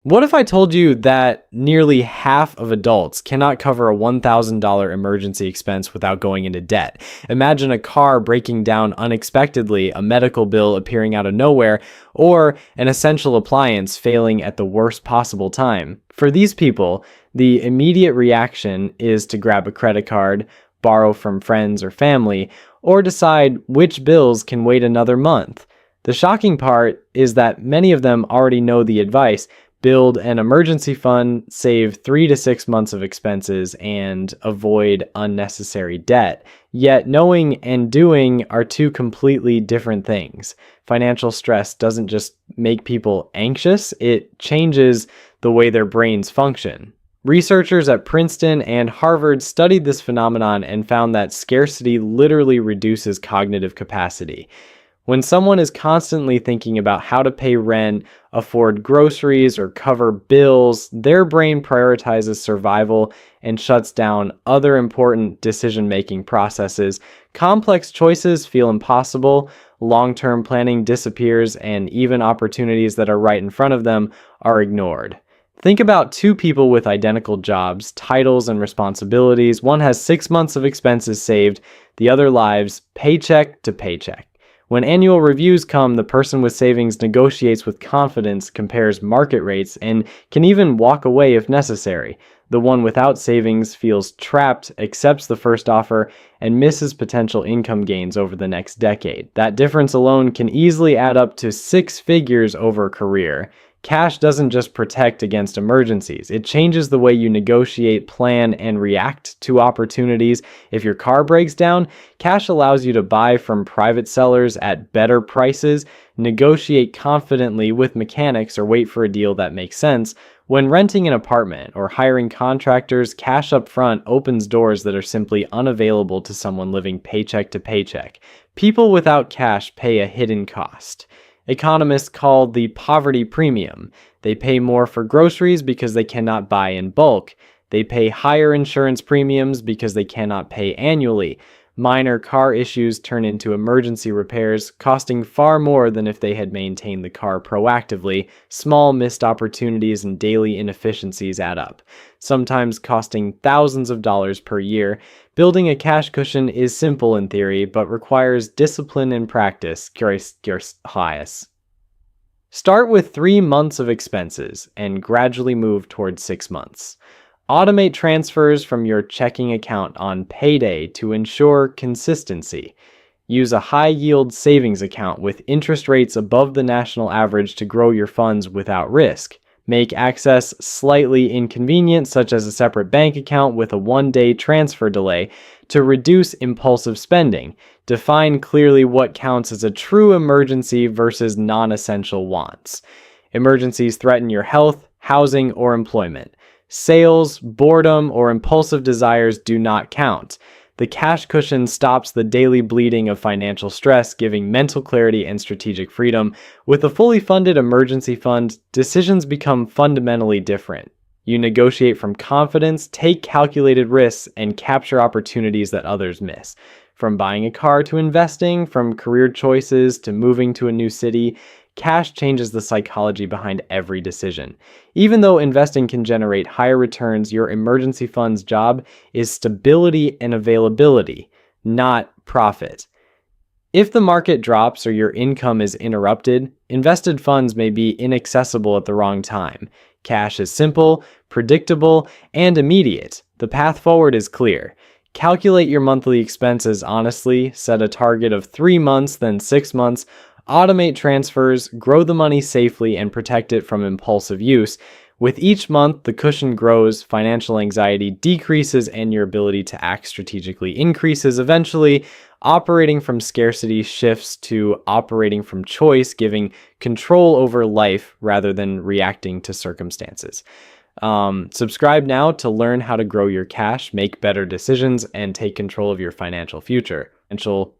What if I told you that nearly half of adults cannot cover a $1,000 emergency expense without going into debt? Imagine a car breaking down unexpectedly, a medical bill appearing out of nowhere, or an essential appliance failing at the worst possible time. For these people, the immediate reaction is to grab a credit card, borrow from friends or family, or decide which bills can wait another month. The shocking part is that many of them already know the advice: build an emergency fund, save 3 to 6 months of expenses, and avoid unnecessary debt. Yet knowing and doing are two completely different things. Financial stress doesn't just make people anxious, it changes the way their brains function. Researchers at Princeton and Harvard studied this phenomenon and found that scarcity literally reduces cognitive capacity. When someone is constantly thinking about how to pay rent, afford groceries, or cover bills, their brain prioritizes survival and shuts down other important decision-making processes. Complex choices feel impossible, long-term planning disappears, and even opportunities that are right in front of them are ignored. Think about two people with identical jobs, titles, and responsibilities. One has 6 months of expenses saved, the other lives paycheck to paycheck. When annual reviews come, the person with savings negotiates with confidence, compares market rates, and can even walk away if necessary. The one without savings feels trapped, accepts the first offer, and misses potential income gains over the next decade. That difference alone can easily add up to 6 figures over a career. Cash doesn't just protect against emergencies. It changes the way you negotiate, plan, and react to opportunities. If your car breaks down, cash allows you to buy from private sellers at better prices, negotiate confidently with mechanics, or wait for a deal that makes sense. When renting an apartment or hiring contractors, cash up front opens doors that are simply unavailable to someone living paycheck to paycheck. People without cash pay a hidden cost. Economists call the poverty premium. They pay more for groceries because they cannot buy in bulk. They pay higher insurance premiums because they cannot pay annually. Minor car issues turn into emergency repairs, costing far more than if they had maintained the car proactively. Small missed opportunities and daily inefficiencies add up, sometimes costing thousands of dollars per year. Building a cash cushion is simple in theory, but requires discipline and practice. Start with 3 months of expenses and gradually move towards 6 months. Automate transfers from your checking account on payday to ensure consistency. Use a high-yield savings account with interest rates above the national average to grow your funds without risk. Make access slightly inconvenient, such as a separate bank account with a 1-day transfer delay, to reduce impulsive spending. Define clearly what counts as a true emergency versus non-essential wants. Emergencies threaten your health, housing, or employment. Sales, boredom, or impulsive desires do not count. The cash cushion stops the daily bleeding of financial stress, giving mental clarity and strategic freedom. With a fully funded emergency fund, decisions become fundamentally different. You negotiate from confidence, take calculated risks, and capture opportunities that others miss. From buying a car to investing, from career choices to moving to a new city, cash changes the psychology behind every decision. Even though investing can generate higher returns, your emergency fund's job is stability and availability, not profit. If the market drops or your income is interrupted, invested funds may be inaccessible at the wrong time. Cash is simple, predictable, and immediate. The path forward is clear. Calculate your monthly expenses honestly, set a target of 3 months, then 6 months, automate transfers, grow the money safely, and protect it from impulsive use. With each month, the cushion grows, financial anxiety decreases, and your ability to act strategically increases. Eventually, operating from scarcity shifts to operating from choice, giving control over life rather than reacting to circumstances. Subscribe now to learn how to grow your cash, make better decisions, and take control of your financial future. Financial